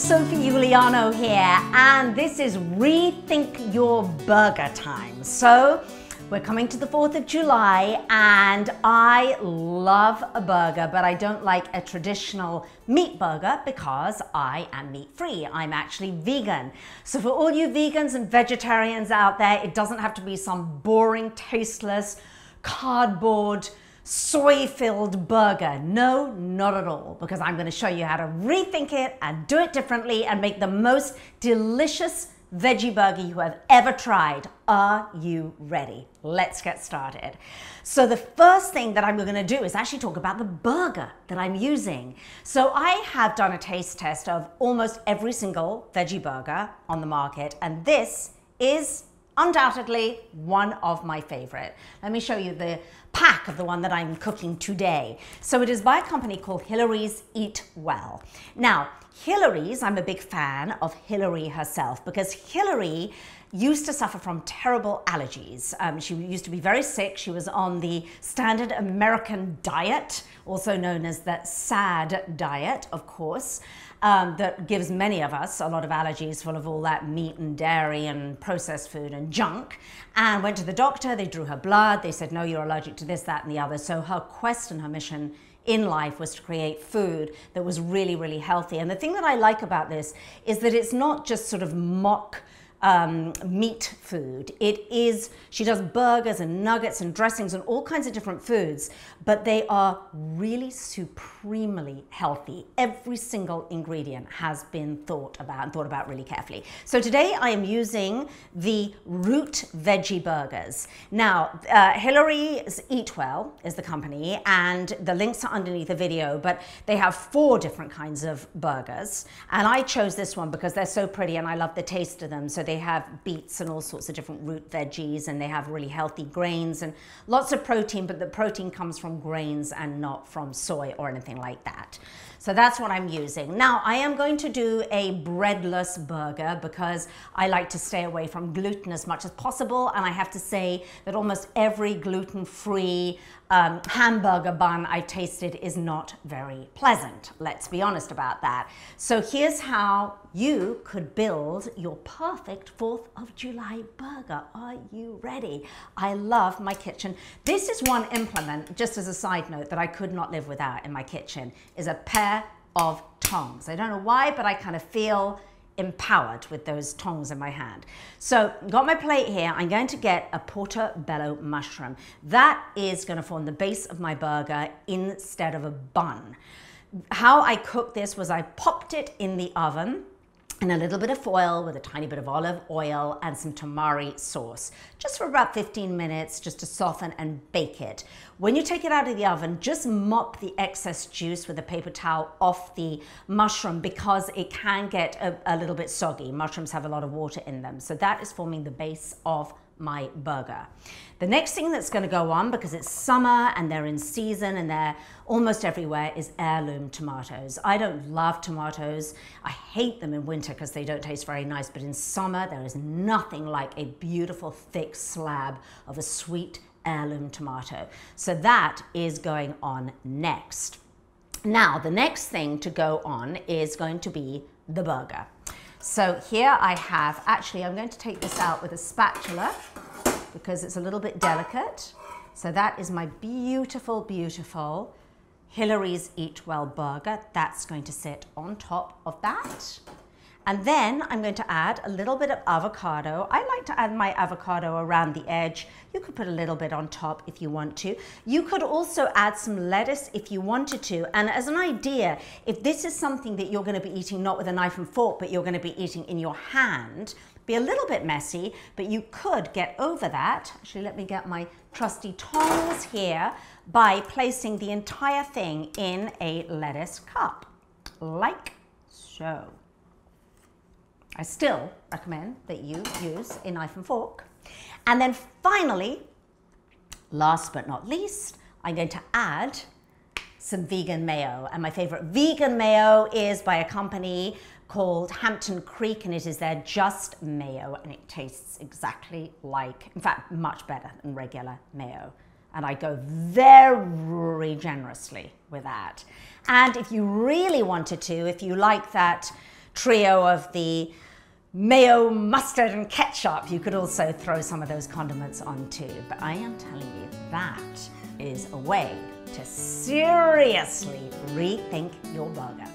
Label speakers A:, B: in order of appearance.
A: Sophie Giuliano here, and this is Rethink Your Burger time. So we're coming to the 4th of July, and I love a burger, but I don't like a traditional meat burger because I am meat-free. I'm actually vegan. So for all you vegans and vegetarians out there, it doesn't have to be some boring, tasteless, cardboard, soy-filled burger. No, not at all, because I'm going to show you how to rethink it and do it differently and make the most delicious veggie burger you have ever tried. Are you ready? Let's get started. So the first thing that I'm going to do is actually talk about the burger that I'm using. So I have done a taste test of almost every single veggie burger on the market, and this is undoubtedly one of my favorite. Let me show you the pack of the one that I'm cooking today. So it is by a company called Hilary's Eat Well. Now, Hilary's, I'm a big fan of Hilary herself because Hilary used to suffer from terrible allergies. She used to be very sick. She was on the standard American diet, also known as the SAD diet, of course, that gives many of us a lot of allergies, full of all that meat and dairy and processed food and junk. And went to the doctor, they drew her blood, they said, no, you're allergic to this, that, and the other. So her quest and her mission in life was to create food that was really, really healthy. And the thing that I like about this is that it's not just sort of mock meat food. It is, she does burgers and nuggets and dressings and all kinds of different foods, but they are really supremely healthy. Every single ingredient has been thought about really carefully. So today I am using the root veggie burgers. Now, Hilary's Eat Well is the company, and the links are underneath the video, but they have 4 different kinds of burgers. And I chose this one because they're so pretty and I love the taste of them. So they have beets and all sorts of different root veggies, and they have really healthy grains and lots of protein, but the protein comes from grains and not from soy or anything like that. So that's what I'm using. Now, I am going to do a breadless burger because I like to stay away from gluten as much as possible, and I have to say that almost every gluten-free hamburger bun I've tasted is not very pleasant. Let's be honest about that. So here's how you could build your perfect 4th of July burger. Are you ready? I love my kitchen. This is one implement, just as a side note, that I could not live without in my kitchen, is a pair of tongs. I don't know why, but I kind of feel empowered with those tongs in my hand. So got my plate here. I'm going to get a portobello mushroom. That is going to form the base of my burger instead of a bun. How I cooked this was I popped it in the oven in a little bit of foil with a tiny bit of olive oil and some tamari sauce, just for about 15 minutes, just to soften and bake it. When you take it out of the oven, just mop the excess juice with a paper towel off the mushroom because it can get a little bit soggy. Mushrooms have a lot of water in them. So that is forming the base of my burger. The next thing that's going to go on, because it's summer and they're in season and they're almost everywhere, is heirloom tomatoes. I don't love tomatoes. I hate them in winter because they don't taste very nice, but in summer there is nothing like a beautiful thick slab of a sweet heirloom tomato. So that is going on next. Now, the next thing to go on is going to be the burger. So here I have, actually I'm going to take this out with a spatula because it's a little bit delicate. So that is my beautiful, beautiful Hilary's Eat Well burger. That's going to sit on top of that. And then I'm going to add a little bit of avocado. I like to add my avocado around the edge. You could put a little bit on top if you want to. You could also add some lettuce if you wanted to. And as an idea, if this is something that you're going to be eating not with a knife and fork, but you're going to be eating in your hand, be a little bit messy, but you could get over that. Actually, let me get my trusty tongs here by placing the entire thing in a lettuce cup, like so. I still recommend that you use a knife and fork. And then finally, last but not least, I'm going to add some vegan mayo. And my favorite vegan mayo is by a company called Hampton Creek, and it is their Just Mayo, and it tastes exactly like, in fact, much better than regular mayo. And I go very generously with that. And if you really wanted to, if you like that trio of the mayo, mustard, and ketchup, you could also throw some of those condiments on too. But I am telling you, that is a way to seriously rethink your burger.